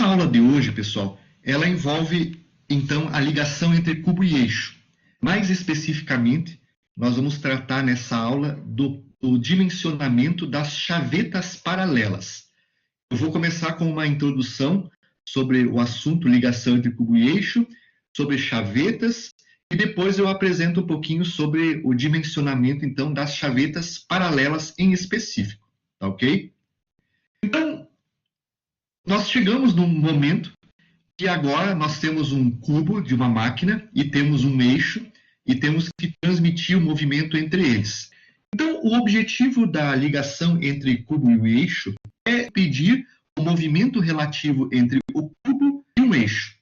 aula de hoje, pessoal, ela envolve, então, a ligação entre cubo e eixo. Mais especificamente, nós vamos tratar nessa aula do dimensionamento das chavetas paralelas. Eu vou começar com uma introdução sobre o assunto ligação entre cubo e eixo, sobre chavetas, e depois eu apresento um pouquinho sobre o dimensionamento, então, das chavetas paralelas em específico, tá ok? Então, nós chegamos num momento que agora nós temos um cubo de uma máquina e temos um eixo e temos que transmitir o movimento entre eles. Então, o objetivo da ligação entre cubo e o eixo é pedir o movimento relativo entre o cubo e um eixo.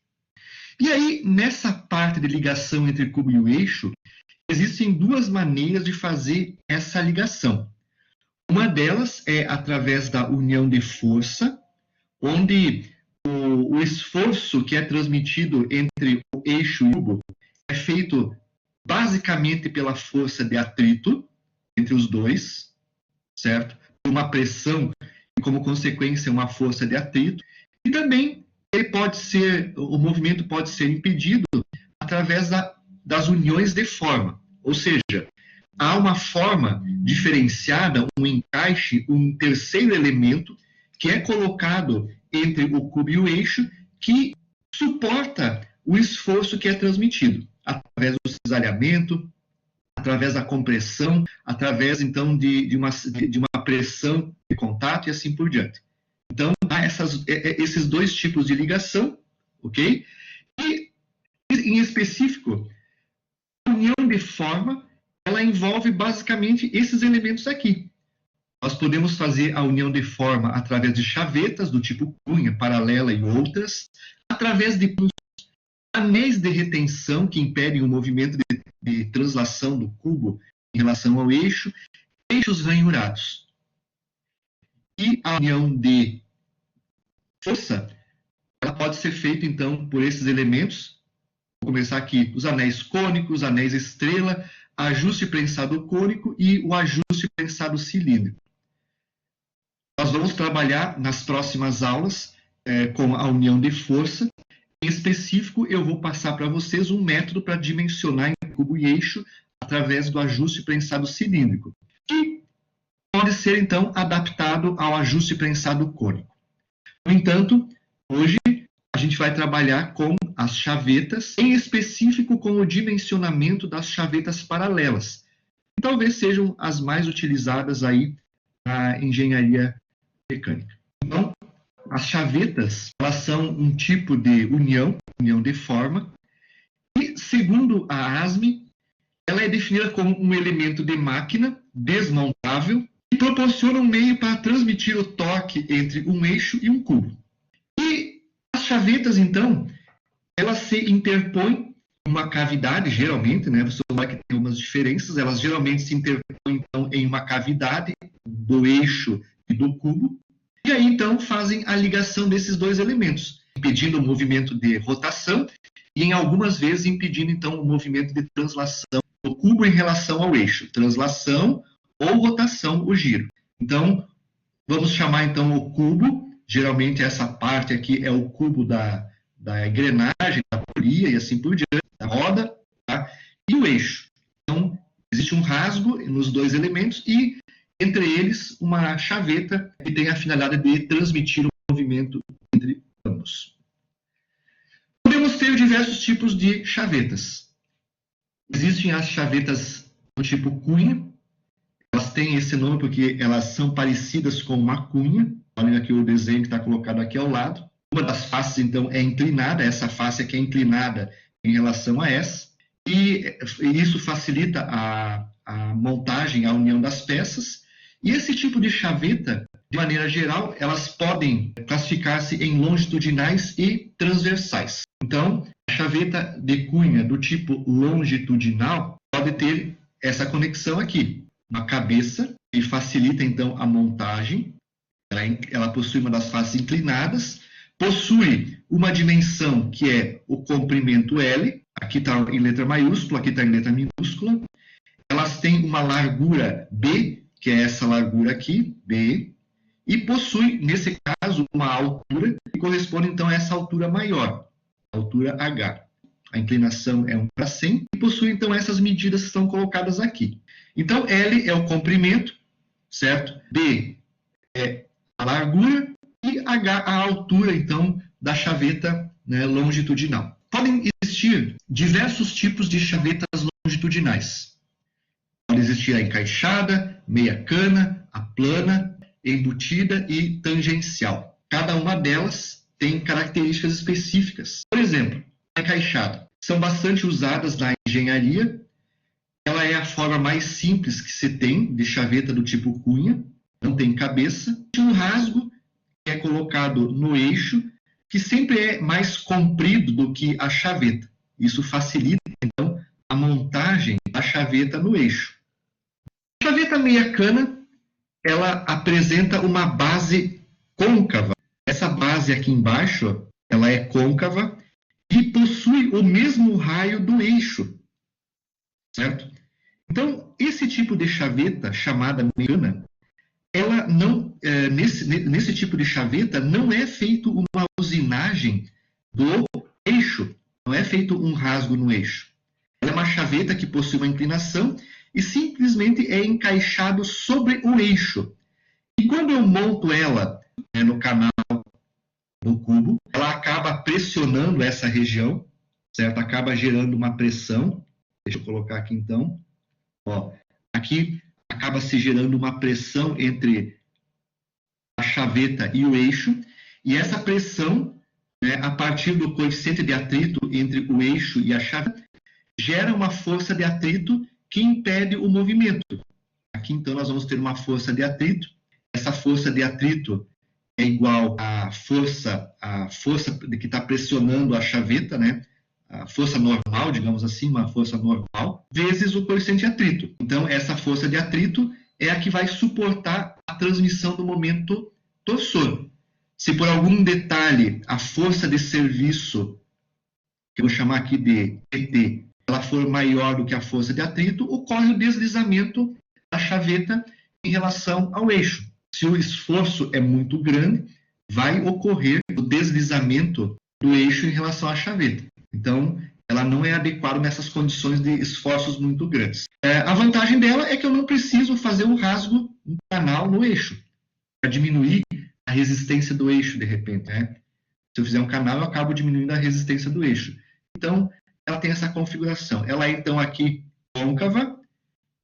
E aí, nessa parte de ligação entre cubo e o eixo, existem duas maneiras de fazer essa ligação. Uma delas é através da união de força, onde o esforço que é transmitido entre o eixo e o cubo é feito basicamente pela força de atrito entre os dois, certo? Uma pressão e, como consequência, uma força de atrito. E também o movimento pode ser impedido através das uniões de forma. Ou seja, há uma forma diferenciada, um encaixe, um terceiro elemento que é colocado entre o cubo e o eixo que suporta o esforço que é transmitido através do cisalhamento, através da compressão, através, então, de uma pressão de contato e assim por diante. Então, há esses dois tipos de ligação, ok? E, em específico, a união de forma, ela envolve basicamente esses elementos aqui. Nós podemos fazer a união de forma através de chavetas do tipo cunha, paralela e outras, através de anéis de retenção que impedem o movimento de translação do cubo em relação ao eixo, eixos ranhurados. E a união de força, ela pode ser feita, então, por esses elementos. Vou começar aqui, os anéis cônicos, anéis estrela, ajuste prensado cônico e o ajuste prensado cilíndrico. Nós vamos trabalhar nas próximas aulas com a união de força. Em específico, eu vou passar para vocês um método para dimensionar em cubo e eixo através do ajuste prensado cilíndrico, que pode ser, então, adaptado ao ajuste prensado cônico. No entanto, hoje a gente vai trabalhar com as chavetas, em específico com o dimensionamento das chavetas paralelas, que talvez sejam as mais utilizadas aí na engenharia mecânica. Então, as chavetas, elas são um tipo de união de forma, e segundo a ASME, ela é definida como um elemento de máquina desmontável que proporciona um meio para transmitir o torque entre um eixo e um cubo. E as chavetas, então, elas se interpõem em uma cavidade, geralmente, né? Você vai que tem algumas diferenças, elas geralmente se interpõem, então, em uma cavidade do eixo e do cubo, e aí, então, fazem a ligação desses dois elementos, impedindo o movimento de rotação e, em algumas vezes, impedindo, então, o movimento de translação do cubo em relação ao eixo. Translação ou rotação, o giro. Então, vamos chamar, então, o cubo, geralmente essa parte aqui é o cubo da engrenagem, da polia e assim por diante, da roda, tá? E o eixo. Então, existe um rasgo nos dois elementos e, entre eles, uma chaveta que tem a finalidade de transmitir o movimento entre ambos. Podemos ter diversos tipos de chavetas. Existem as chavetas do tipo cunha. Elas têm esse nome porque elas são parecidas com uma cunha. Olha aqui o desenho que está colocado aqui ao lado. Uma das faces, então, é inclinada. Essa face aqui é inclinada em relação a essa. E isso facilita a montagem, a união das peças. E esse tipo de chaveta, de maneira geral, elas podem classificar-se em longitudinais e transversais. Então, a chaveta de cunha do tipo longitudinal pode ter essa conexão aqui. Uma cabeça que facilita, então, a montagem. Ela possui uma das faces inclinadas, possui uma dimensão que é o comprimento L, aqui está em letra maiúscula, aqui está em letra minúscula. Elas têm uma largura B, que é essa largura aqui, B, e possui, nesse caso, traz uma altura que corresponde então a essa altura maior, a altura H. A inclinação é 1/100 e possui então essas medidas que estão colocadas aqui. Então L é o comprimento, certo? D é a largura e H a altura então da chaveta, né, longitudinal. Podem existir diversos tipos de chavetas longitudinais. Pode existir a encaixada, meia cana, a plana, embutida e tangencial. Cada uma delas tem características específicas. Por exemplo, a encaixada são bastante usadas na engenharia. Ela é a forma mais simples que se tem de chaveta do tipo cunha, não tem cabeça. Um rasgo que é colocado no eixo, que sempre é mais comprido do que a chaveta. Isso facilita, então, a montagem da chaveta no eixo. A chaveta meia cana, ela apresenta uma base côncava. Essa base aqui embaixo, ela é côncava e possui o mesmo raio do eixo, certo? Então, esse tipo de chaveta, chamada meia cana, ela não, nesse tipo de chaveta, não é feito uma usinagem do eixo, não é feito um rasgo no eixo. Ela é uma chaveta que possui uma inclinação e simplesmente é encaixado sobre o eixo. E quando eu monto ela, né, no canal, no cubo, ela acaba pressionando essa região, certo? Acaba gerando uma pressão. Deixa eu colocar aqui então. Ó, aqui acaba se gerando uma pressão entre a chaveta e o eixo, e essa pressão, né, a partir do coeficiente de atrito entre o eixo e a chaveta, gera uma força de atrito que impede o movimento. Aqui, então, nós vamos ter uma força de atrito. Essa força de atrito é igual à força que está pressionando a chaveta, né? A força normal, digamos assim, uma força normal, vezes o coeficiente de atrito. Então, essa força de atrito é a que vai suportar a transmissão do momento torsor. Se por algum detalhe a força de serviço, que eu vou chamar aqui de ET, ela for maior do que a força de atrito, ocorre o deslizamento da chaveta em relação ao eixo. Se o esforço é muito grande, vai ocorrer o deslizamento do eixo em relação à chaveta. Então, ela não é adequada nessas condições de esforços muito grandes. A vantagem dela é que eu não preciso fazer um rasgo, um canal no eixo, para diminuir a resistência do eixo, de repente, né? Se eu fizer um canal, eu acabo diminuindo a resistência do eixo. Então, ela tem essa configuração. Ela é, então, aqui côncava,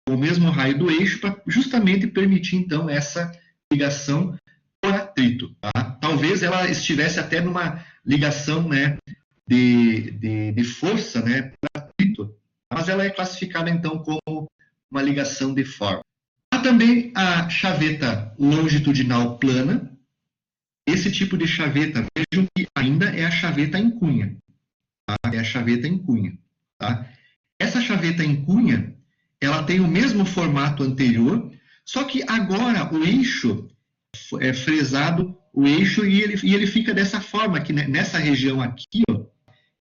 com o mesmo raio do eixo, para justamente permitir, então, essa ligação por atrito. Tá? Talvez ela estivesse até numa ligação, né, de força, né, por atrito, mas ela é classificada, então, como uma ligação de forma. Há também a chaveta longitudinal plana. Esse tipo de chaveta, vejam que ainda é a chaveta em cunha. Tá? É a chaveta em cunha. Tá? Essa chaveta em cunha, ela tem o mesmo formato anterior, só que agora o eixo é fresado, o eixo, e ele fica dessa forma, aqui, né? Nessa região aqui, ó,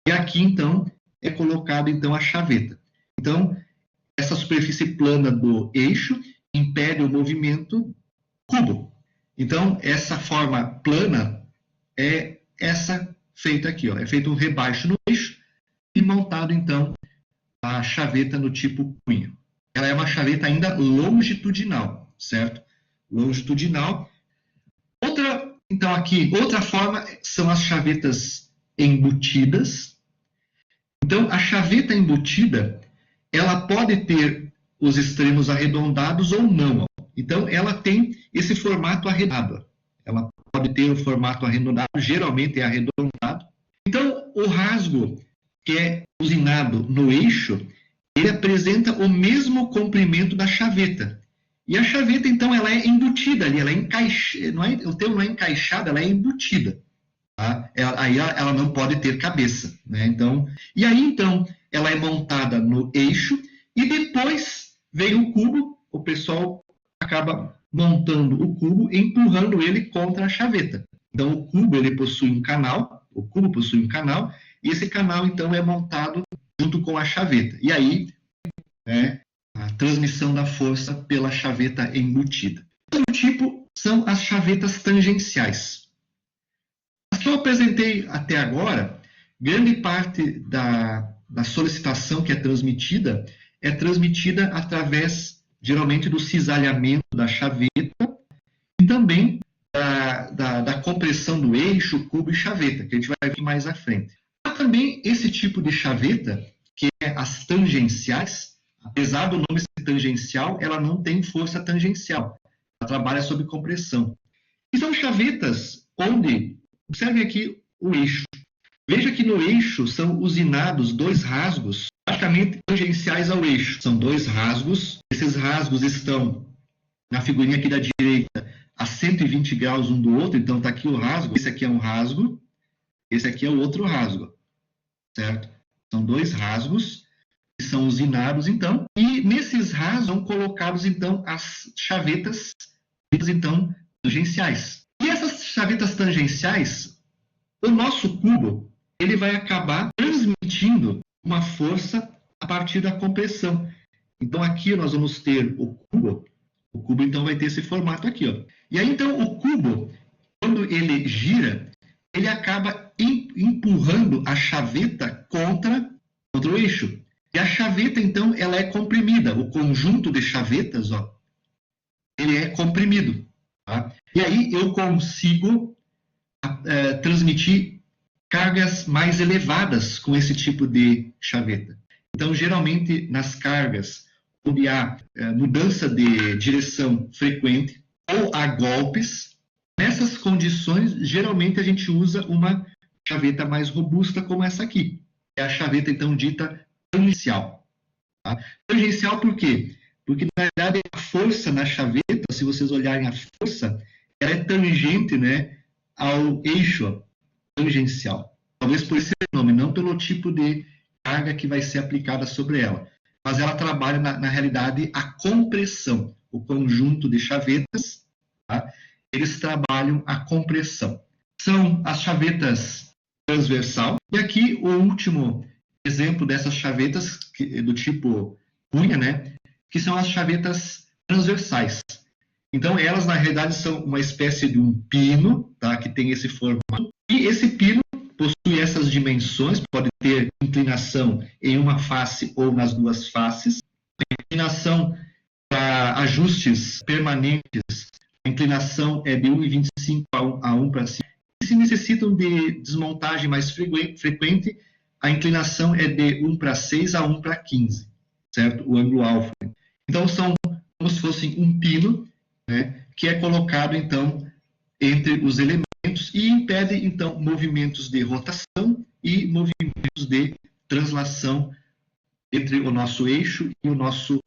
e aqui, então, é colocado então, a chaveta. Então, essa superfície plana do eixo impede o movimento cubo. Então, essa forma plana é essa feita aqui. Ó. É feito um rebaixo no eixo e montado, então, a chaveta no tipo cunha. Ela é uma chaveta ainda longitudinal, certo? Longitudinal. Então, aqui, outra forma são as chavetas embutidas. Então, a chaveta embutida, ela pode ter os extremos arredondados ou não. Ó. Então, ela tem esse formato arredondado. Ela pode ter o formato arredondado, geralmente é arredondado. Então, o rasgo que é usinado no eixo, ele apresenta o mesmo comprimento da chaveta. E a chaveta, então, ela é embutida ali, ela é o termo não é encaixada, ela é embutida. Tá? Aí ela não pode ter cabeça. Né? Então, e aí, então, ela é montada no eixo e depois vem o cubo, o pessoal acaba montando o cubo e empurrando ele contra a chaveta. Então, o cubo ele possui um canal, e esse canal, então, é montado junto com a chaveta. E aí, né, a transmissão da força pela chaveta embutida. Outro tipo são as chavetas tangenciais. As que eu apresentei até agora, grande parte da solicitação que é transmitida através, geralmente, do cisalhamento da chaveta e também da compressão do eixo, cubo e chaveta, que a gente vai ver mais à frente. Há também esse tipo de chaveta, que é as tangenciais. Apesar do nome ser tangencial, ela não tem força tangencial. Ela trabalha sob compressão. E são chavetas onde, observem aqui o eixo. Veja que no eixo são usinados dois rasgos praticamente tangenciais ao eixo. São dois rasgos. Esses rasgos estão na figurinha aqui da direita a 120 graus um do outro. Então está aqui o rasgo. Esse aqui é um rasgo. Esse aqui é o outro rasgo. Certo? São dois rasgos que são usinados, então. E nesses rasgos são colocados, então, as chavetas, então, tangenciais. E essas chavetas tangenciais, o nosso cubo, ele vai acabar transmitindo uma força a partir da compressão. Então, aqui nós vamos ter o cubo. O cubo, então, vai ter esse formato aqui, ó. E aí, então, o cubo, quando ele gira, ele acaba empurrando a chaveta contra o eixo. E a chaveta, então, ela é comprimida. O conjunto de chavetas, ó, ele é comprimido. Tá? E aí eu consigo transmitir cargas mais elevadas com esse tipo de chaveta. Então, geralmente, nas cargas onde há mudança de direção frequente ou há golpes, nessas condições, geralmente a gente usa uma chaveta mais robusta como essa aqui. É a chaveta, então, dita tangencial. Tá? Tangencial por quê? Porque, na verdade, a força na chaveta, se vocês olharem a força, ela é tangente, né, ao eixo tangencial. Talvez por esse nome, não pelo tipo de carga que vai ser aplicada sobre ela. Mas ela trabalha, na realidade, a compressão. O conjunto de chavetas, tá? Eles trabalham a compressão. São as chavetas transversal. E aqui o último exemplo dessas chavetas do tipo cunha, né? Que são as chavetas transversais. Então, elas, na realidade, são uma espécie de um pino, tá? Que tem esse formato. E esse pino possui essas dimensões, pode ter inclinação em uma face ou nas duas faces. A inclinação para ajustes permanentes, a inclinação é de 1,25 a 1 para cima. E se necessitam de desmontagem mais frequente, a inclinação é de 1 para 6 a 1 para 15, certo? O ângulo alfa. Então, são como se fosse um pino, né, que é colocado, então, entre os elementos e impede, então, movimentos de rotação e movimentos de translação entre o nosso eixo e o nosso...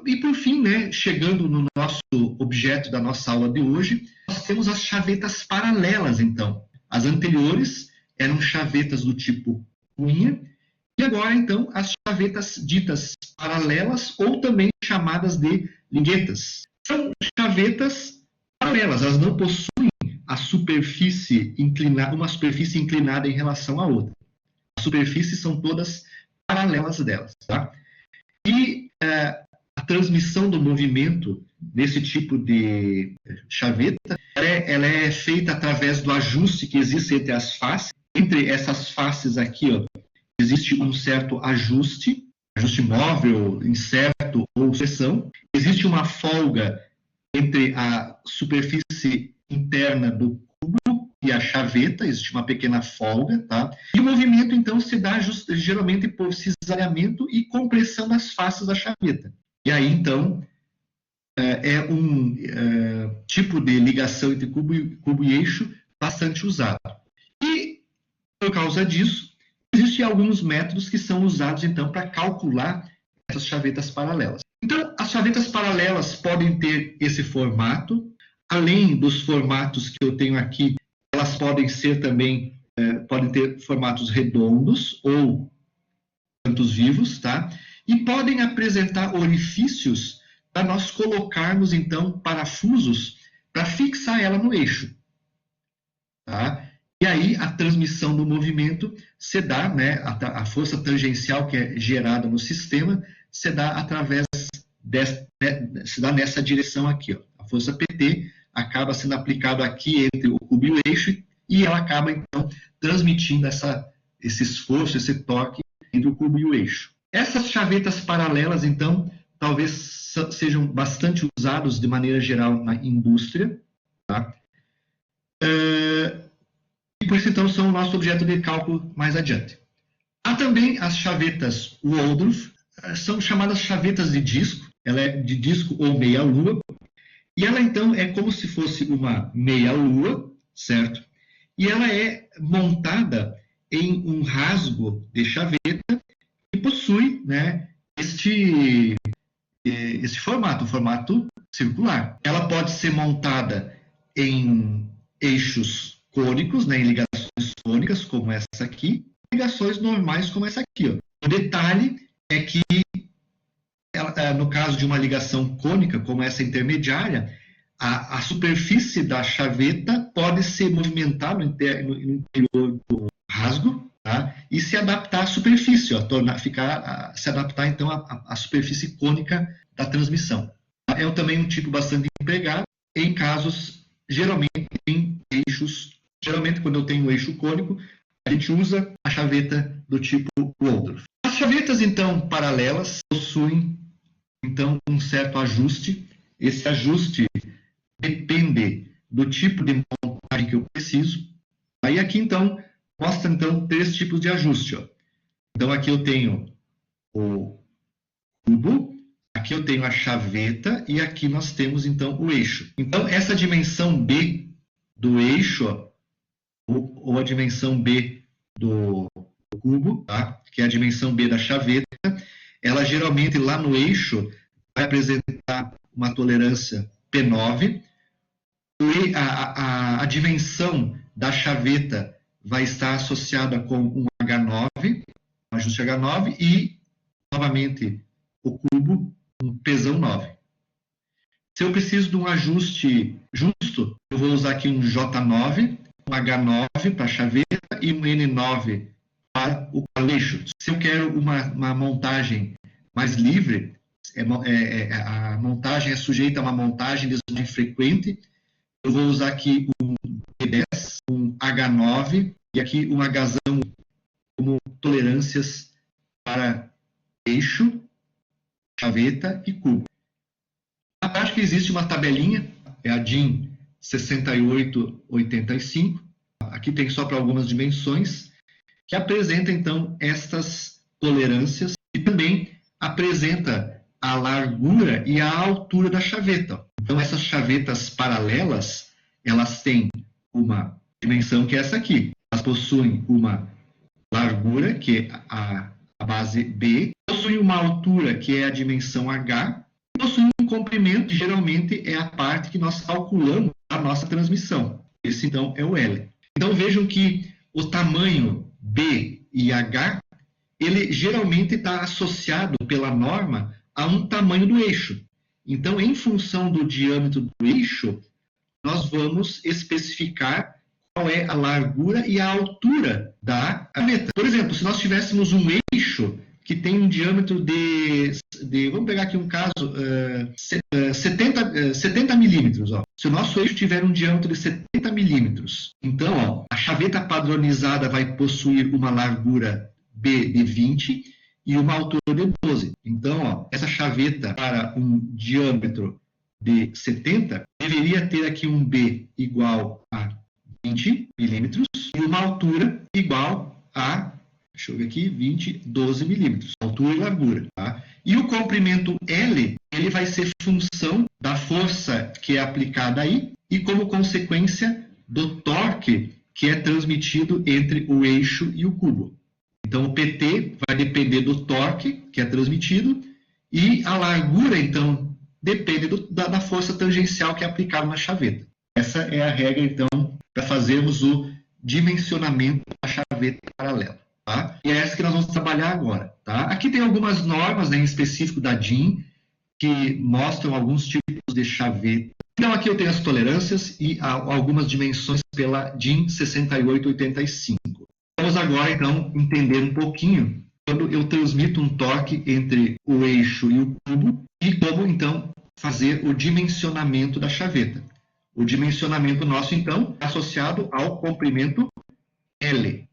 E por fim, né, chegando no nosso objeto da nossa aula de hoje, nós temos as chavetas paralelas, então. As anteriores eram chavetas do tipo cunha, e agora, então, as chavetas ditas paralelas, ou também chamadas de liguetas. São chavetas paralelas, elas não possuem a superfície inclinada, uma superfície inclinada em relação à outra. As superfícies são todas paralelas delas. Tá? E a transmissão do movimento desse tipo de chaveta, ela é feita através do ajuste que existe entre as faces. Entre essas faces aqui, ó, existe um certo ajuste móvel, incerto ou sucessão. Existe uma folga entre a superfície interna do cubo e a chaveta, existe uma pequena folga, tá? E o movimento, então, se dá geralmente por cisalhamento e compressão das faces da chaveta. E aí, então, é um tipo de ligação entre cubo e eixo bastante usado. E, por causa disso, existem alguns métodos que são usados, então, para calcular essas chavetas paralelas. Então, as chavetas paralelas podem ter esse formato. Além dos formatos que eu tenho aqui, elas podem ser também, podem ter formatos redondos ou cantos vivos, tá? E podem apresentar orifícios para nós colocarmos, então, parafusos para fixar ela no eixo, tá? E aí a transmissão do movimento se dá, né, a força tangencial que é gerada no sistema se dá através se dá nessa direção aqui, ó. A força PT acaba sendo aplicada aqui entre o cubo e o eixo e ela acaba, então, transmitindo esse esforço, esse torque entre o cubo e o eixo. Essas chavetas paralelas, então, talvez sejam bastante usados de maneira geral na indústria, tá? E por isso, então, são o nosso objeto de cálculo mais adiante. Há também as chavetas Waldorf, são chamadas chavetas de disco, ela é de disco ou meia-lua, e ela, então, é como se fosse uma meia-lua, certo? E ela é montada em um rasgo de chaveta que possui, né, este formato, um formato circular. Ela pode ser montada em eixos cônicos, né, em ligações cônicas, como essa aqui, e ligações normais, como essa aqui. Ó. O detalhe é que, no caso de uma ligação cônica, como essa intermediária, a superfície da chaveta pode se movimentar no interior do rasgo, tá? E se adaptar à superfície, ó, se adaptar então à superfície cônica da transmissão. É também um tipo bastante empregado em casos, geralmente em eixos, geralmente quando eu tenho um eixo cônico, a gente usa a chaveta do tipo Waldorf. As chavetas então paralelas possuem então um certo ajuste. Esse ajuste depende do tipo de montagem que eu preciso. Aí aqui, então, mostra então 3 tipos de ajuste. Ó. Então aqui eu tenho o cubo, aqui eu tenho a chaveta e aqui nós temos então o eixo. Então essa dimensão B do eixo, ó, ou a dimensão B do cubo, tá? Que é a dimensão B da chaveta, ela geralmente lá no eixo vai apresentar uma tolerância P9. A dimensão da chaveta vai estar associada com um H9, um ajuste H9, e, novamente, o cubo, um pesão 9. Se eu preciso de um ajuste justo, eu vou usar aqui um J9, um H9 para a chaveta e um N9 para o eixo. Se eu quero uma montagem mais livre, a montagem é sujeita a uma montagem de zona frequente, eu vou usar aqui um B10, um H9 e aqui um Hzão como tolerâncias para eixo, chaveta e cubo. Na prática existe uma tabelinha, é a DIN 6885, aqui tem só para algumas dimensões, que apresenta então estas tolerâncias e também apresenta a largura e a altura da chaveta. Então, essas chavetas paralelas, elas têm uma dimensão que é essa aqui. Elas possuem uma largura, que é a base B, possuem uma altura, que é a dimensão H, e possuem um comprimento, que geralmente é a parte que nós calculamos a nossa transmissão. Esse, então, é o L. Então, vejam que o tamanho B e H, ele geralmente está associado pela norma a um tamanho do eixo. Então, em função do diâmetro do eixo, nós vamos especificar qual é a largura e a altura da chaveta. Por exemplo, se nós tivéssemos um eixo que tem um diâmetro de vamos pegar aqui um caso, 70 milímetros. Ó. Se o nosso eixo tiver um diâmetro de 70 milímetros, então ó, a chaveta padronizada vai possuir uma largura B de 20 e uma altura de 12. Então, ó, essa chaveta para um diâmetro de 70 deveria ter aqui um B igual a 20 milímetros e uma altura igual a, deixa eu ver aqui, 12 milímetros, altura e largura. Tá? E o comprimento L, ele vai ser função da força que é aplicada aí e como consequência do torque que é transmitido entre o eixo e o cubo. Então, o PT vai depender do torque que é transmitido e a largura, então, depende da força tangencial que é aplicada na chaveta. Essa é a regra, então, para fazermos o dimensionamento da chaveta paralela. Tá? E é essa que nós vamos trabalhar agora. Tá? Aqui tem algumas normas, né, em específico da DIN, que mostram alguns tipos de chaveta. Então, aqui eu tenho as tolerâncias e algumas dimensões pela DIN 6885. Vamos agora, então, entender um pouquinho quando eu transmito um torque entre o eixo e o cubo e como, então, fazer o dimensionamento da chaveta. O dimensionamento nosso, então, é associado ao comprimento L,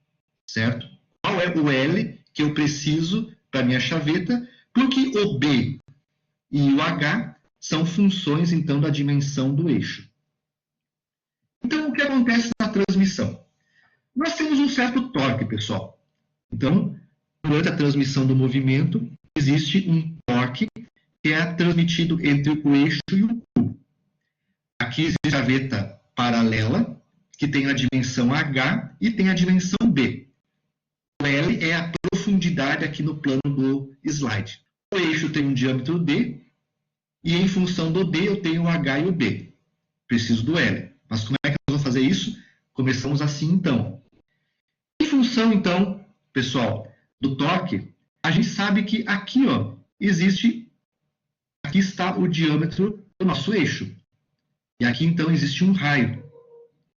certo? Qual é o L que eu preciso para minha chaveta? Porque o B e o H são funções, então, da dimensão do eixo. Então, o que acontece na transmissão? Nós temos um certo torque, pessoal. Então, durante a transmissão do movimento, existe um torque que é transmitido entre o eixo e o cubo. Aqui existe a chaveta paralela, que tem a dimensão H e tem a dimensão B. O L é a profundidade aqui no plano do slide. O eixo tem um diâmetro D, e em função do D eu tenho o H e o B. Preciso do L. Mas como é que nós vamos fazer isso? Começamos assim, então. Em função, então, pessoal, do torque, a gente sabe que aqui, ó, aqui está o diâmetro do nosso eixo. E aqui, então, existe um raio.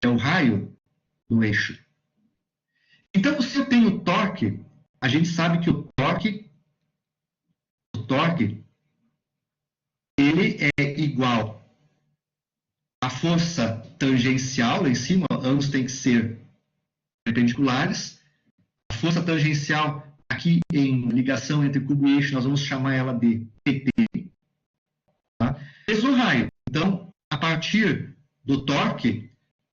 É o raio do eixo. Então, se eu tenho torque, a gente sabe que o torque ele é igual à força tangencial lá em cima, ambos têm que ser perpendiculares. A força tangencial aqui em ligação entre cubo e eixo, nós vamos chamar ela de PT. Tá? Vezes o raio. Então, a partir do torque,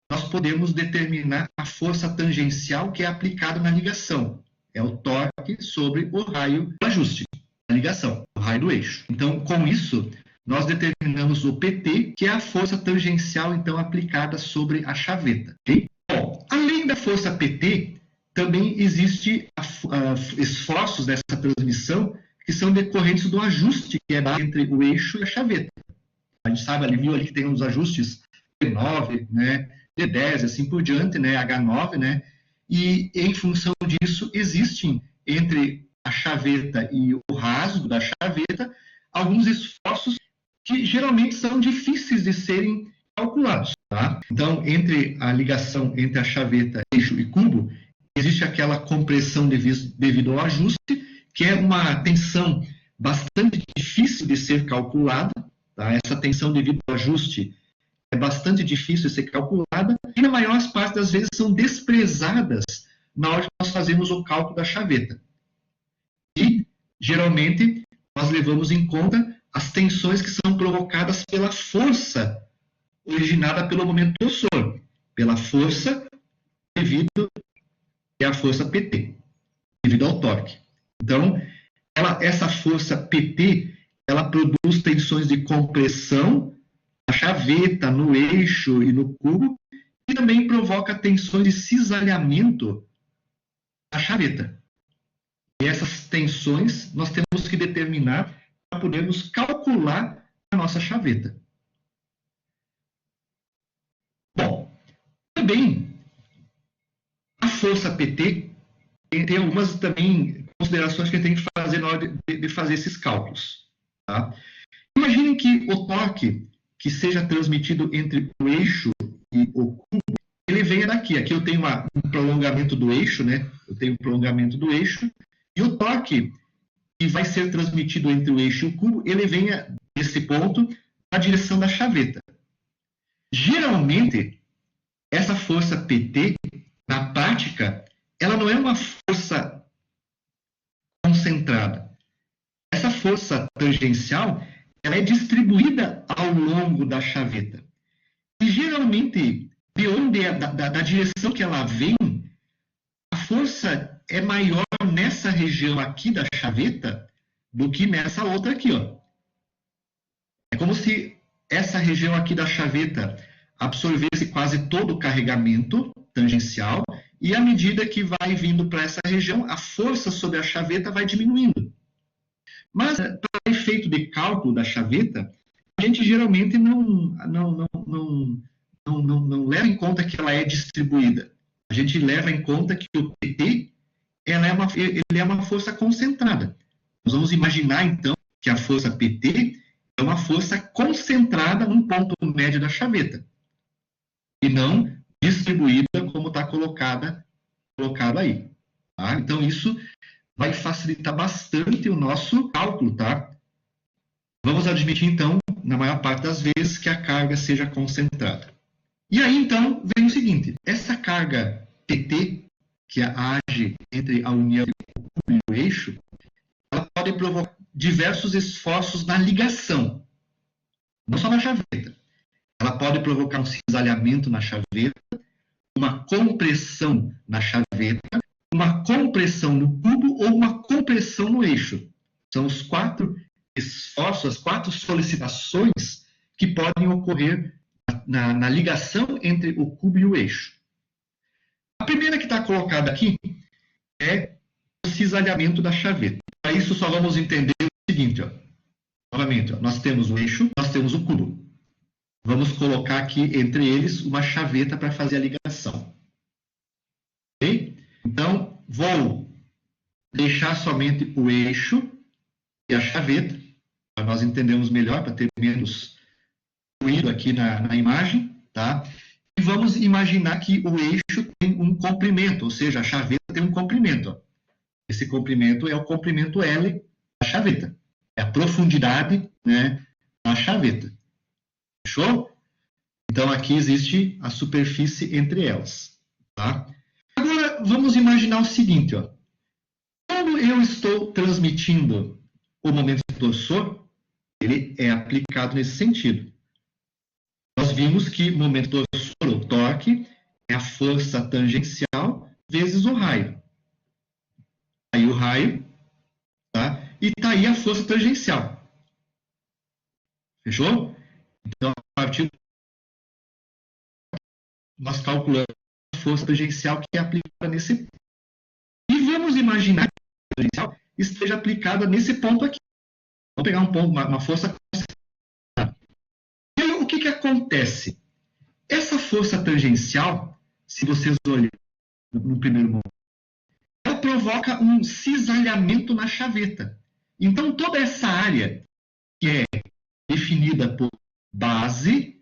nós podemos determinar a força tangencial que é aplicada na ligação. É o torque sobre o raio do ajuste da ligação, o raio do eixo. Então, com isso, nós determinamos o PT, que é a força tangencial, então, aplicada sobre a chaveta. Okay? Bom, além da força PT, também existe esforços dessa transmissão que são decorrentes do ajuste que é dado entre o eixo e a chaveta. A gente sabe, ali viu ali que tem uns ajustes P9, né, D10, assim por diante, né, H9, né, e em função disso existem entre a chaveta e o rasgo da chaveta alguns esforços que geralmente são difíceis de serem calculados. Tá? Então, entre a ligação entre a chaveta, eixo e cubo, existe aquela compressão devido ao ajuste, que é uma tensão bastante difícil de ser calculada. Tá? Essa tensão devido ao ajuste é bastante difícil de ser calculada e, na maior parte das vezes, são desprezadas na hora que nós fazemos o cálculo da chaveta. E, geralmente, nós levamos em conta as tensões que são provocadas pela força originada pelo momento torsor, pela força devido à força PT, devido ao torque. Então, essa força PT, ela produz tensões de compressão na chaveta, no eixo e no cubo, e também provoca tensões de cisalhamento na chaveta. E essas tensões nós temos que determinar para podermos calcular a nossa chaveta. Bom, também a força PT tem algumas também considerações que a gente tem que fazer na hora de fazer esses cálculos. Tá? Imaginem que o torque que seja transmitido entre o eixo e o cubo, ele venha daqui. Aqui eu tenho um prolongamento do eixo, né? Eu tenho um prolongamento do eixo, e o torque que vai ser transmitido entre o eixo e o cubo, ele venha desse ponto na direção da chaveta. Geralmente, essa força PT, na prática, ela não é uma força concentrada. Essa força tangencial, ela é distribuída ao longo da chaveta. E, geralmente, de onde da direção que ela vem, a força é maior nessa região aqui da chaveta do que nessa outra aqui, ó. É como se essa região aqui da chaveta absorvesse quase todo o carregamento tangencial e, à medida que vai vindo para essa região, a força sobre a chaveta vai diminuindo. Mas, para efeito de cálculo da chaveta, a gente geralmente não leva em conta que ela é distribuída. A gente leva em conta que o PT ele é uma força concentrada. Nós vamos imaginar, então, que a força PT é uma força concentrada num ponto médio da chaveta, e não distribuída como está colocado aí. Tá? Então, isso vai facilitar bastante o nosso cálculo. Tá? Vamos admitir, então, na maior parte das vezes, que a carga seja concentrada. E aí, então, vem o seguinte, essa carga PT, que age entre a união e o eixo, ela pode provocar diversos esforços na ligação, não só na chaveta. Ela pode provocar um cisalhamento na chaveta, uma compressão na chaveta, uma compressão no cubo ou uma compressão no eixo. São os 4 esforços, as 4 solicitações que podem ocorrer na ligação entre o cubo e o eixo. A primeira que está colocada aqui é o cisalhamento da chaveta. Para isso, só vamos entender o seguinte, ó. Novamente, ó, nós temos o eixo, nós temos o cubo. Vamos colocar aqui entre eles uma chaveta para fazer a ligação. Ok? Então, vou deixar somente o eixo e a chaveta, para nós entendermos melhor, para ter menos ruído aqui na imagem, tá? E vamos imaginar que o eixo tem um comprimento, ou seja, a chaveta tem um comprimento. Ó. Esse comprimento é o comprimento L da chaveta. É a profundidade, né, da chaveta. Fechou? Então, aqui existe a superfície entre elas. Tá? Agora, vamos imaginar o seguinte. Ó. Quando eu estou transmitindo o momento torsor, ele é aplicado nesse sentido. Nós vimos que o momento torsor, o torque, é a força tangencial vezes o raio. Aí o raio, tá? E está aí a força tangencial. Fechou? Então, a partir nós calculamos a força tangencial que é aplicada nesse ponto. E vamos imaginar que a força tangencial esteja aplicada nesse ponto aqui. Vamos pegar um ponto, uma força concentrada. E aí, o que acontece? Essa força tangencial, se vocês olharem no primeiro momento, ela provoca um cisalhamento na chaveta. Então, toda essa área que é definida por base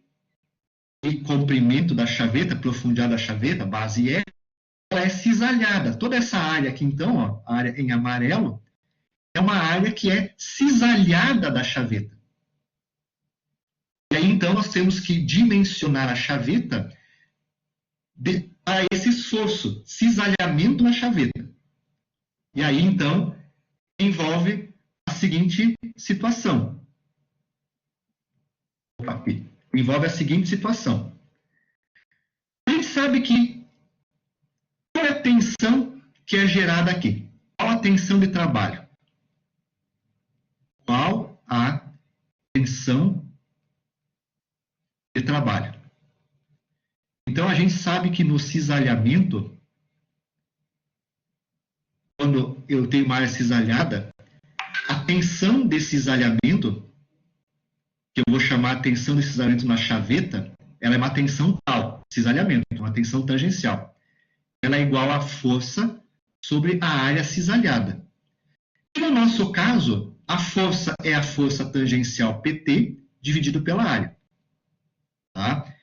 e comprimento da chaveta, profundidade da chaveta, base E, ela é cisalhada. Toda essa área aqui, então, ó, a área em amarelo, é uma área que é cisalhada da chaveta. E aí, então, nós temos que dimensionar a chaveta para esse esforço, cisalhamento na chaveta. E aí, então, envolve a seguinte situação. Envolve a seguinte situação. A gente sabe que qual é a tensão que é gerada aqui? Qual a tensão de trabalho? Qual a tensão de trabalho? Então, a gente sabe que no cisalhamento, quando eu tenho uma área cisalhada, a tensão desse cisalhamento, que eu vou chamar a tensão de cisalhamento na chaveta, ela é uma tensão tal, cisalhamento, uma tensão tangencial. Ela é igual à força sobre a área cisalhada. E no nosso caso, a força é a força tangencial PT dividido pela área. Tá?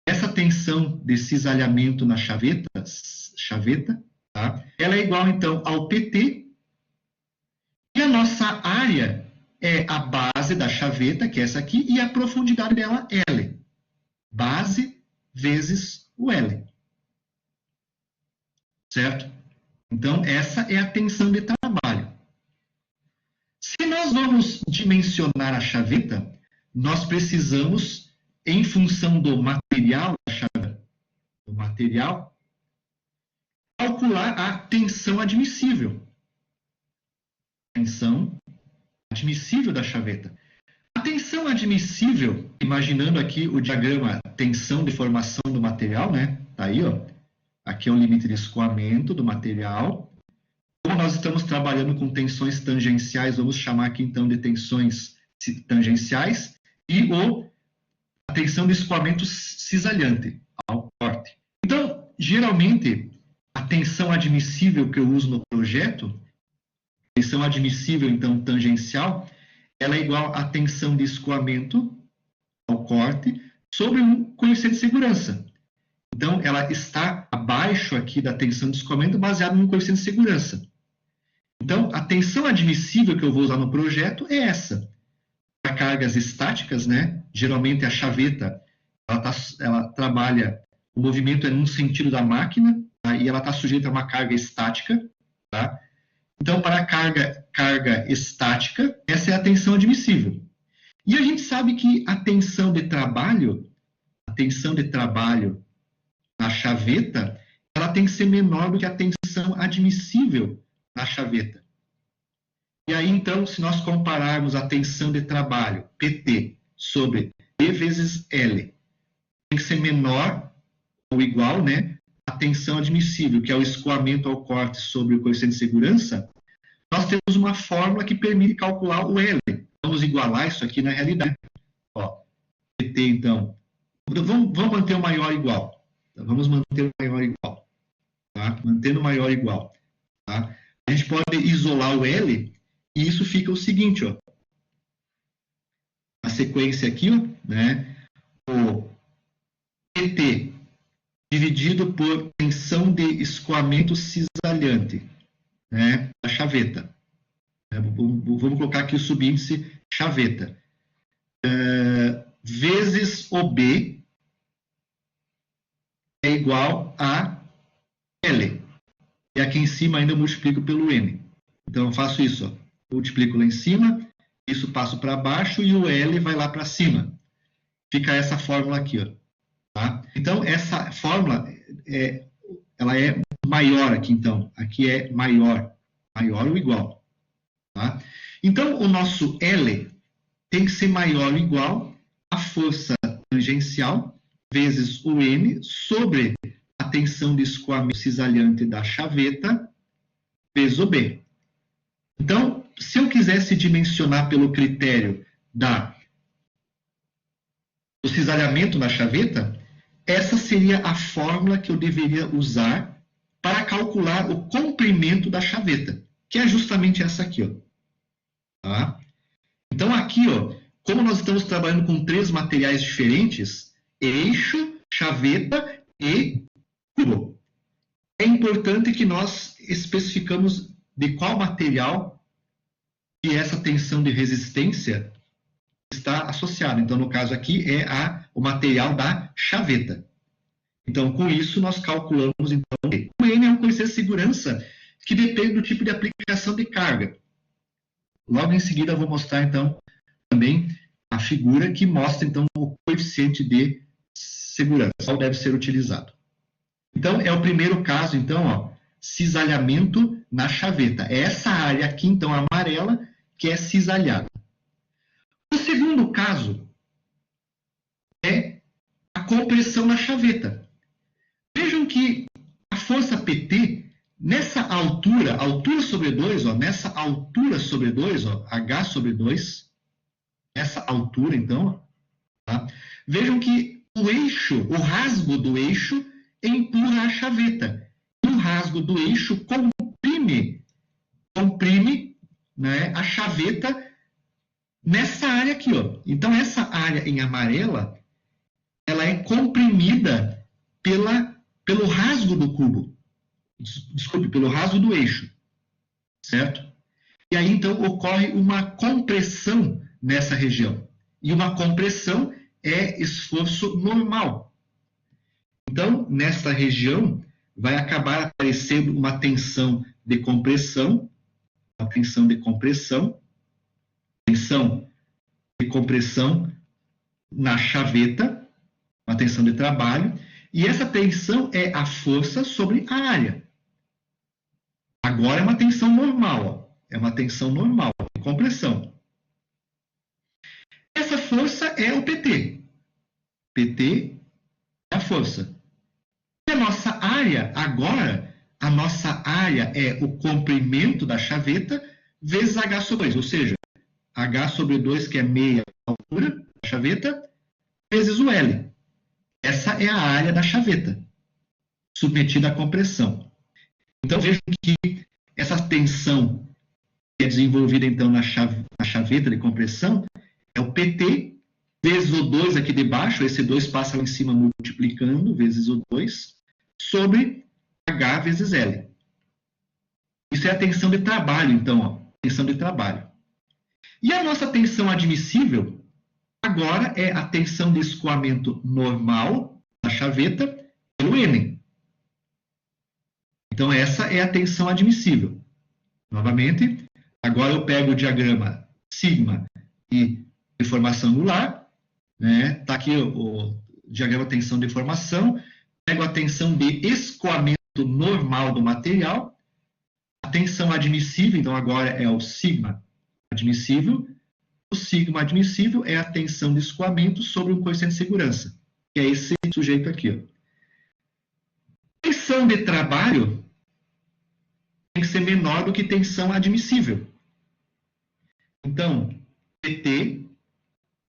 Essa tensão de cisalhamento na chaveta, tá? Ela é igual, então, ao PT. E a nossa área é a base da chaveta, que é essa aqui, e a profundidade dela, L. Base vezes o L. Certo? Então, essa é a tensão de trabalho. Se nós vamos dimensionar a chaveta, nós precisamos, em função do material da chaveta, calcular a tensão admissível. Tensão admissível da chaveta. A tensão admissível, imaginando aqui o diagrama tensão de formação do material, né? Tá aí, ó. Aqui é o limite de escoamento do material. Como nós estamos trabalhando com tensões tangenciais, vamos chamar aqui então de tensões tangenciais e a tensão de escoamento cisalhante, ao corte. Então, geralmente, a tensão admissível que eu uso no projeto, tensão admissível, então, tangencial, ela é igual à tensão de escoamento, ao corte, sobre um coeficiente de segurança. Então, ela está abaixo aqui da tensão de escoamento, baseado num coeficiente de segurança. Então, a tensão admissível que eu vou usar no projeto é essa. Para cargas estáticas, né? Geralmente a chaveta ela trabalha, o movimento é num sentido da máquina, tá? E ela está sujeita a uma carga estática, tá? Então, para a carga estática, essa é a tensão admissível. E a gente sabe que a tensão de trabalho na chaveta, ela tem que ser menor do que a tensão admissível na chaveta. E aí, então, se nós compararmos a tensão de trabalho, PT, sobre E vezes L, tem que ser menor ou igual, né, a tensão admissível, que é o escoamento ao corte sobre o coeficiente de segurança, nós temos uma fórmula que permite calcular o L. Vamos igualar isso aqui na realidade. Ó, PT, então, vamos manter o maior igual. Então, vamos manter o maior igual. Tá? Mantendo o maior igual. Tá? A gente pode isolar o L e isso fica o seguinte, ó. A sequência aqui, ó, né? O PT dividido por tensão de escoamento cisalhante, né? A chaveta. Vamos colocar aqui o subíndice chaveta. Vezes OB é igual a L. E aqui em cima ainda eu multiplico pelo N. Então eu faço isso, ó. Multiplico lá em cima, isso passo para baixo e o L vai lá para cima. Fica essa fórmula aqui, ó. Tá? Então essa fórmula ela é maior aqui, então. Aqui é maior ou igual. Tá? Então o nosso L tem que ser maior ou igual à força tangencial vezes o N sobre a tensão de escoamento cisalhante da chaveta vezes o B. Então, se eu quisesse dimensionar pelo critério do cisalhamento na chaveta, essa seria a fórmula que eu deveria usar para calcular o comprimento da chaveta, que é justamente essa aqui, ó. Tá? Então, aqui, ó, como nós estamos trabalhando com 3 materiais diferentes, eixo, chaveta e cubo, é importante que nós especificamos de qual material que essa tensão de resistência está associada. Então, no caso aqui, é o material da chaveta. Então, com isso, nós calculamos, então, o N é um coeficiente de segurança que depende do tipo de aplicação de carga. Logo em seguida, eu vou mostrar, então, também a figura que mostra, então, o coeficiente de segurança, qual deve ser utilizado. Então, é o primeiro caso, então, ó, cisalhamento na chaveta. É essa área aqui, então, amarela, que é cisalhada. O segundo caso é a compressão na chaveta. Vejam que a força PT, nessa altura sobre 2, ó, nessa altura sobre 2, ó, H sobre 2, essa altura, então, tá? Vejam que o eixo, o rasgo do eixo, empurra a chaveta. E o rasgo do eixo comprime, né, a chaveta nessa área aqui, ó. Então, essa área em amarela, ela é comprimida pelo rasgo do cubo. Desculpe, pelo rasgo do eixo. Certo? E aí, então, ocorre uma compressão nessa região. E uma compressão é esforço normal. Então, nessa região, vai acabar aparecendo uma tensão de compressão, na chaveta, uma tensão de trabalho, e essa tensão é a força sobre a área. Agora é uma tensão normal, ó. É uma tensão normal, de compressão. Essa força é o PT. PT é a força. E a nossa área, agora, a nossa área é o comprimento da chaveta vezes H sobre 2, ou seja, H sobre 2, que é meia altura da chaveta, vezes o L. Essa é a área da chaveta, submetida à compressão. Então, vejam que essa tensão que é desenvolvida, então, na chaveta de compressão é o PT vezes o 2 aqui de baixo, esse 2 passa lá em cima multiplicando, vezes o 2, sobre H vezes L. Isso é a tensão de trabalho, então, ó, tensão de trabalho. E a nossa tensão admissível, agora é a tensão de escoamento normal da chaveta pelo N. Então, essa é a tensão admissível. Novamente, agora eu pego o diagrama sigma e deformação angular, né? Tá aqui o diagrama tensão de deformação, pego a tensão de escoamento normal do material, a tensão admissível, então agora é o sigma admissível, o sigma admissível é a tensão de escoamento sobre um coeficiente de segurança, que é esse sujeito aqui. Ó. Tensão de trabalho tem que ser menor do que tensão admissível. Então, PT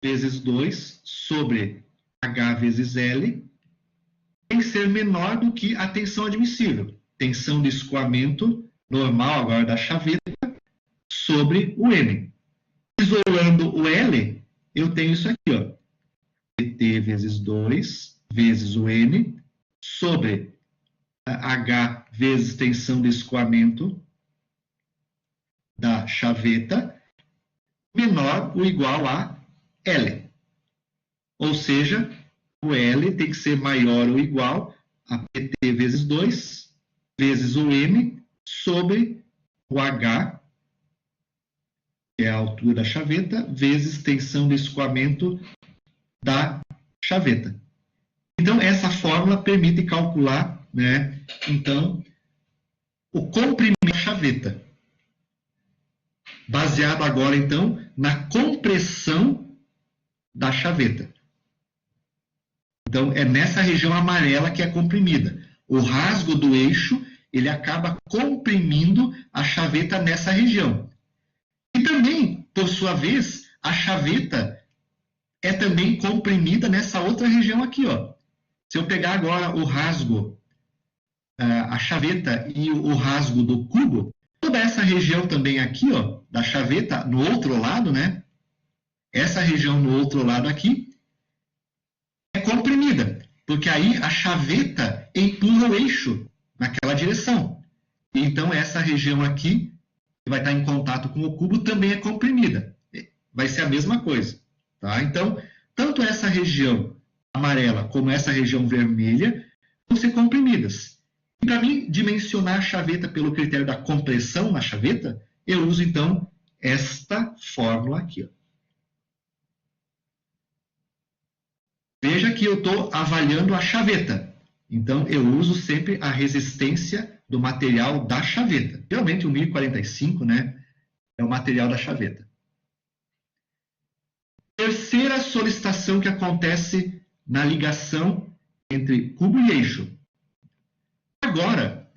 vezes 2 sobre H vezes L tem que ser menor do que a tensão admissível. Tensão de escoamento normal agora da chaveta sobre o N. Isolando o L, eu tenho isso aqui, ó. PT vezes 2 vezes o N sobre H vezes tensão de escoamento da chaveta menor ou igual a L. Ou seja, o L tem que ser maior ou igual a PT vezes 2 vezes o N sobre o H, que é a altura da chaveta, vezes tensão de escoamento da chaveta. Então, essa fórmula permite calcular, né, então, o comprimento da chaveta, baseado agora, então, na compressão da chaveta. Então, é nessa região amarela que é comprimida. O rasgo do eixo, ele acaba comprimindo a chaveta nessa região. E também, por sua vez, a chaveta é também comprimida nessa outra região aqui, ó. Se eu pegar agora o rasgo, a chaveta e o rasgo do cubo, toda essa região também aqui, ó, da chaveta, no outro lado, né? Essa região no outro lado aqui é comprimida, porque aí a chaveta empurra o eixo naquela direção. Então, essa região aqui, que vai estar em contato com o cubo, também é comprimida. Vai ser a mesma coisa. Tá? Então, tanto essa região amarela como essa região vermelha vão ser comprimidas. E para mim dimensionar a chaveta pelo critério da compressão na chaveta, eu uso então esta fórmula aqui. Ó. Veja que eu estou avaliando a chaveta. Então, eu uso sempre a resistência do material da chaveta. Geralmente o 1045, né, é o material da chaveta. Terceira solicitação que acontece na ligação entre cubo e eixo. Agora,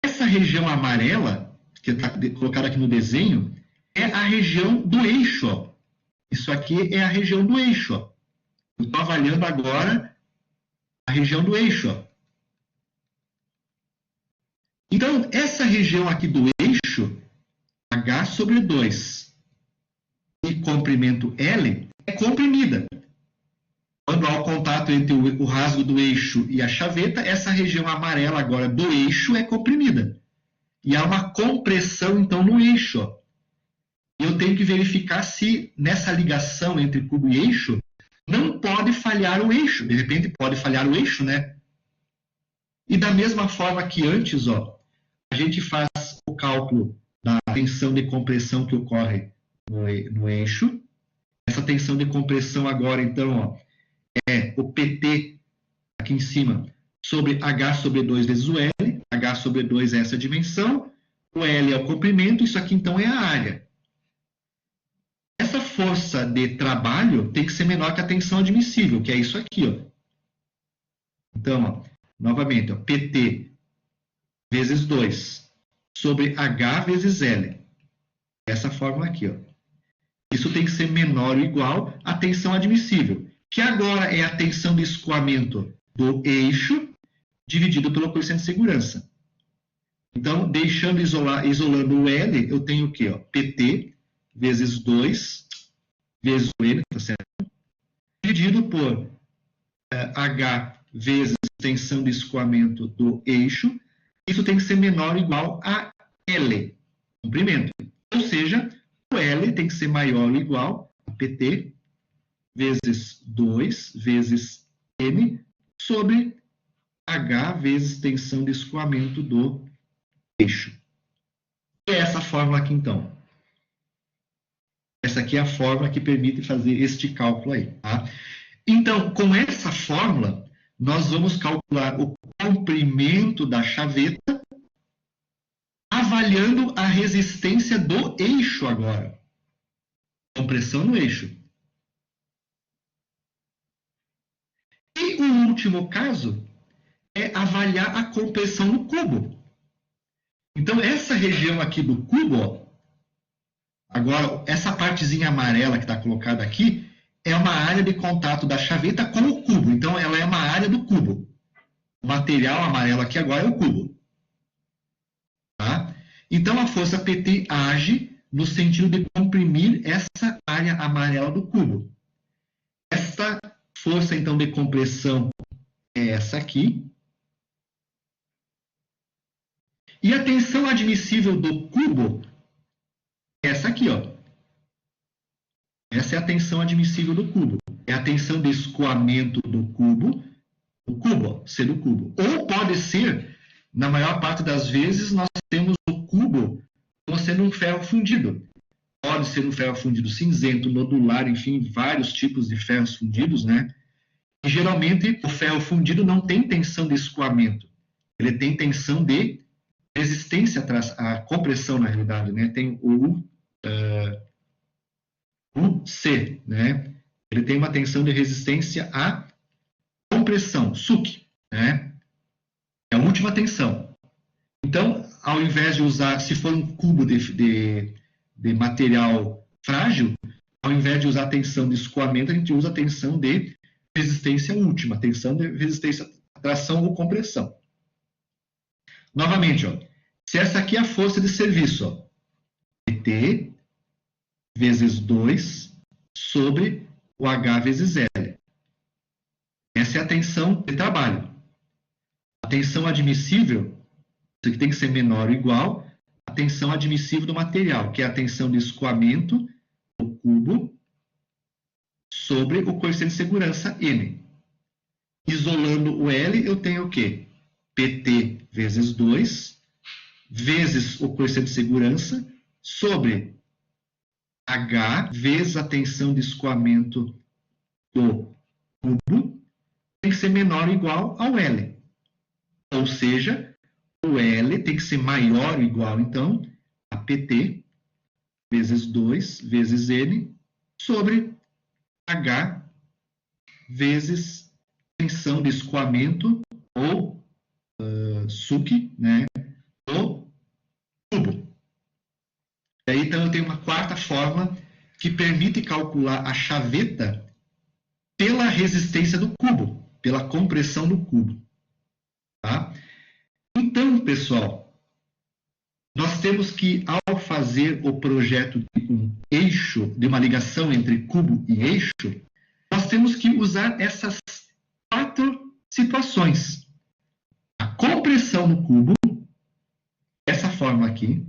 essa região amarela, que está colocada aqui no desenho, é a região do eixo. Ó. Isso aqui é a região do eixo. Ó. Eu estou avaliando agora a região do eixo. Ó. Então, essa região aqui do eixo, H sobre 2, e comprimento L, é comprimida. Quando há o contato entre o rasgo do eixo e a chaveta, essa região amarela agora do eixo é comprimida. E há uma compressão, então, no eixo. Ó. E eu tenho que verificar se nessa ligação entre cubo e eixo não pode falhar o eixo. De repente pode falhar o eixo, né? E da mesma forma que antes, ó, a gente faz o cálculo da tensão de compressão que ocorre no eixo. Essa tensão de compressão agora, então, ó, é o PT aqui em cima sobre H sobre 2 vezes o L. H sobre 2 é essa dimensão. O L é o comprimento. Isso aqui, então, é a área. Essa força de trabalho tem que ser menor que a tensão admissível, que é isso aqui. Ó. Então, ó, novamente, ó, PT vezes 2 sobre H vezes L. Essa fórmula aqui. Ó. Isso tem que ser menor ou igual à tensão admissível, que agora é a tensão de escoamento do eixo dividido pelo coeficiente de segurança. Então, isolando o L, eu tenho o quê? Ó? PT vezes 2 vezes o N, tá certo? Dividido por H vezes tensão de escoamento do eixo. Isso tem que ser menor ou igual a L, comprimento. Ou seja, o L tem que ser maior ou igual a PT vezes 2 vezes N sobre H vezes tensão de escoamento do eixo. É essa fórmula aqui, então. Essa aqui é a fórmula que permite fazer este cálculo aí. Tá? Então, com essa fórmula, nós vamos calcular o comprimento da chaveta, avaliando a resistência do eixo agora. Compressão no eixo. E o último caso é avaliar a compressão no cubo. Então, essa região aqui do cubo, ó, agora, essa partezinha amarela que está colocada aqui é uma área de contato da chaveta com o cubo. Então, ela é uma área do cubo. O material amarelo aqui agora é o cubo. Tá? Então, a força PT age no sentido de comprimir essa área amarela do cubo. Esta força, então, de compressão é essa aqui. E a tensão admissível do cubo é essa aqui, ó. Essa é a tensão admissível do cubo. É a tensão de escoamento do cubo, ó, ser o cubo. Ou pode ser, na maior parte das vezes, nós temos o cubo como sendo um ferro fundido. Pode ser um ferro fundido cinzento, nodular, enfim, vários tipos de ferros fundidos, né? E geralmente o ferro fundido não tem tensão de escoamento. Ele tem tensão de resistência à compressão, na realidade, né? Tem o UC, né? Ele tem uma tensão de resistência à compressão, SUC, né? É a última tensão. Então, ao invés de usar, se for um cubo de material frágil, ao invés de usar a tensão de escoamento, a gente usa a tensão de resistência última, tensão de resistência à tração ou compressão. Novamente, ó, se essa aqui é a força de serviço, ó, PT vezes 2 sobre o H vezes L. Essa é a tensão de trabalho. A tensão admissível, isso aqui tem que ser menor ou igual à tensão admissível do material, que é a tensão de escoamento do cubo sobre o coeficiente de segurança N. Isolando o L, eu tenho o quê? PT vezes 2, vezes o coeficiente de segurança, sobre H, vezes a tensão de escoamento do cubo, tem que ser menor ou igual ao L. Ou seja, o L tem que ser maior ou igual, então, a PT, vezes 2, vezes N, sobre H, vezes tensão de escoamento, ou SUC, né, do cubo. E aí, então, eu tenho uma quarta forma que permite calcular a chaveta pela resistência do cubo, pela compressão do cubo. Tá? Então, pessoal, nós temos que, ao fazer o projeto de um eixo, de uma ligação entre cubo e eixo, nós temos que usar essas 4 situações. A compressão no cubo, essa fórmula aqui,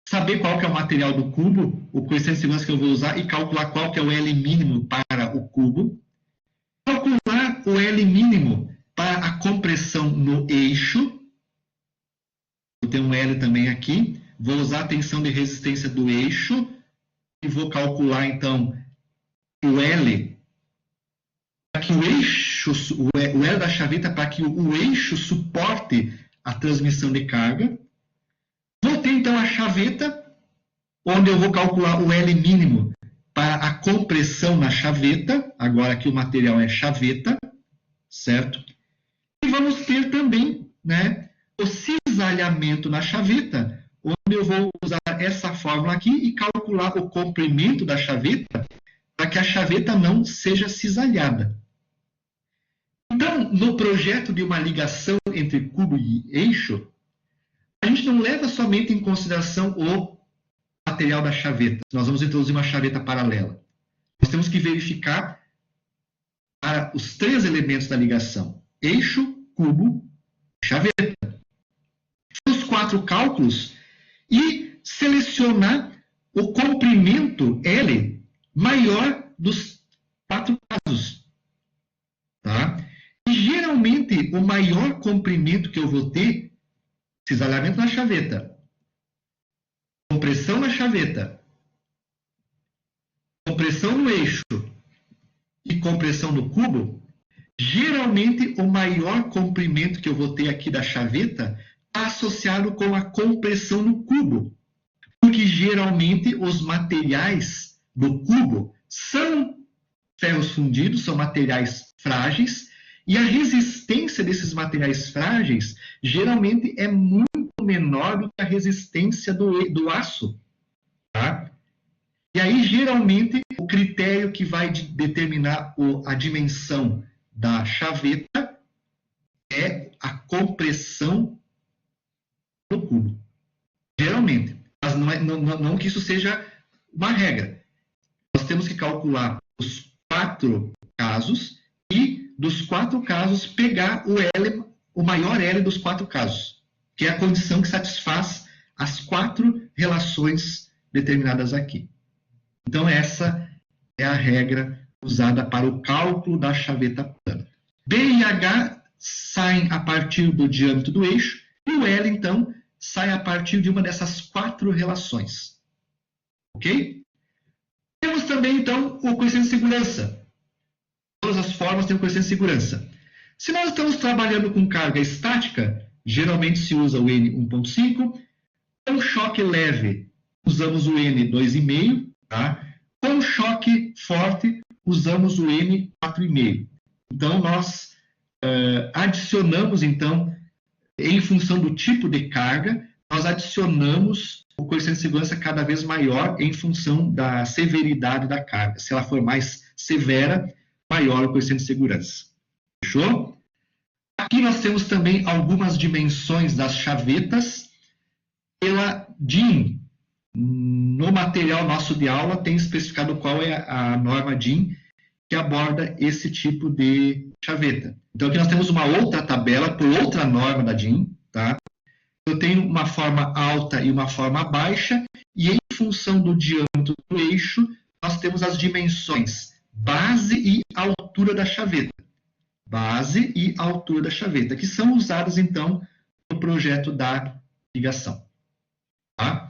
saber qual que é o material do cubo, o coeficiente de segurança que eu vou usar e calcular qual que é o L mínimo para o cubo. Calcular o L mínimo para a compressão no eixo. Eu tenho um L também aqui. Vou usar a tensão de resistência do eixo e vou calcular, então, o L para que o eixo, o L da chaveta para que o eixo suporte a transmissão de carga. Vou ter, então, a chaveta, onde eu vou calcular o L mínimo para a compressão na chaveta. Agora aqui o material é chaveta, certo? E vamos ter também, né, o cisalhamento na chaveta, onde eu vou usar essa fórmula aqui e calcular o comprimento da chaveta para que a chaveta não seja cisalhada. Então, no projeto de uma ligação entre cubo e eixo, a gente não leva somente em consideração o material da chaveta. Nós vamos introduzir uma chaveta paralela. Nós temos que verificar para os 3 elementos da ligação: eixo, cubo, chaveta. Os 4 cálculos e selecionar o comprimento L maior dos maior comprimento que eu vou ter, cisalhamento na chaveta, compressão na chaveta, compressão no eixo e compressão no cubo, geralmente o maior comprimento que eu vou ter aqui da chaveta está associado com a compressão no cubo, porque geralmente os materiais do cubo são ferros fundidos, são materiais frágeis, e a resistência desses materiais frágeis geralmente é muito menor do que a resistência do aço. Tá? E aí, geralmente, o critério que vai determinar a dimensão da chaveta é a compressão no cubo. Geralmente. Mas não que isso seja uma regra. Nós temos que calcular os 4 casos e, dos 4 casos, pegar o maior L dos 4 casos, que é a condição que satisfaz as 4 relações determinadas aqui. Então, essa é a regra usada para o cálculo da chaveta plana. B e H saem a partir do diâmetro do eixo, e o L, então, sai a partir de uma dessas 4 relações. Ok? Temos também, então, o coeficiente de segurança. Todas as formas têm o coeficiente de segurança. Se nós estamos trabalhando com carga estática, geralmente se usa o N 1.5. Com choque leve, usamos o N 2,5. Tá? Com choque forte, usamos o N 4,5. Então, nós adicionamos, então, em função do tipo de carga, nós adicionamos o coeficiente de segurança cada vez maior em função da severidade da carga. Se ela for mais severa, maior o coeficiente de segurança. Fechou? Aqui nós temos também algumas dimensões das chavetas pela DIN. No material nosso de aula tem especificado qual é a norma DIN que aborda esse tipo de chaveta. Então aqui nós temos uma outra tabela por outra norma da DIN, tá? Eu tenho uma forma alta e uma forma baixa, e em função do diâmetro do eixo, nós temos as dimensões base e altura da chaveta. Base e altura da chaveta, que são usadas, então, no projeto da ligação. Tá?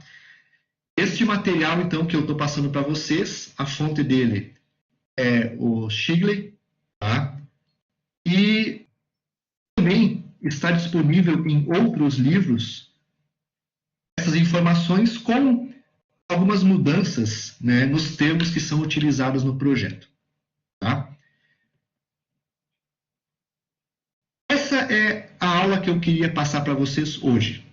Este material, então, que eu estou passando para vocês, a fonte dele é o Shigley, tá? E também está disponível em outros livros essas informações com algumas mudanças, né, nos termos que são utilizados no projeto. Tá? Essa é a aula que eu queria passar para vocês hoje.